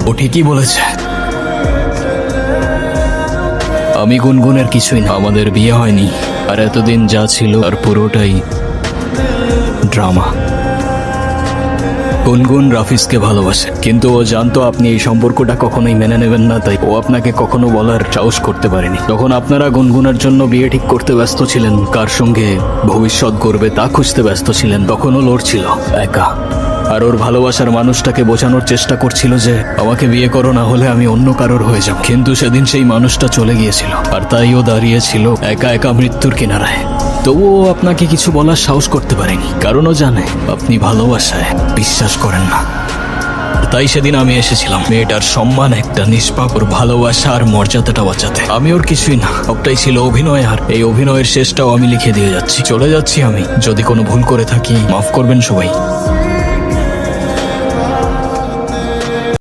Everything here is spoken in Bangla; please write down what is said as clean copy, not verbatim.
ও ঠিকই বলেছে। আমি গুনগুনের কিছুই না, আমাদের বিয়ে হয়নি, আর এতদিন যা ছিল আর পুরোটাই ড্রামা। গুনগুন রাফিজকে ভালোবাসে, কিন্তু ও জানতো আপনি এই সম্পর্কটা কখনোই মেনে নেবেন না, তাই ও আপনাকে কখনো বলার সাহস করতে পারেনি। তখন আপনারা গুনগুনের জন্য বিয়ে ঠিক করতে ব্যস্ত ছিলেন, কার সঙ্গে ভবিষ্যৎ গড়বে তা খুঁজতে ব্যস্ত ছিলেন। তখন ও লড়ছিল একা, আর ওর ভালোবাসার মানুষটাকে বোঝানোর চেষ্টা করছিল যে আমাকে বিয়ে করো, না হলে আমি অন্য কারোর হয়ে যাব। কিন্তু সেদিন সেই মানুষটা চলে গিয়েছিল, আর তাই ও দাঁড়িয়েছিল একা একা মৃত্যুর কিনারায়। তবুও আপনাকে কিছু বলার সাহস করতে পারেনি, কারণ ও জানে আপনি ভালোবাসায় বিশ্বাস করেন না। তাই সেদিন আমি এসেছিলাম মেয়েটার সম্মান, একটা নিষ্পাপ, ওর ভালোবাসা আর মর্যাদাটা বাঁচাতে। আমি ওর কিছুই না, সবটাই ছিল অভিনয়, আর এই অভিনয়ের শেষটাও আমি লিখে দিয়ে যাচ্ছি। চলে যাচ্ছি আমি, যদি কোনো ভুল করে থাকি মাফ করবেন সবাই।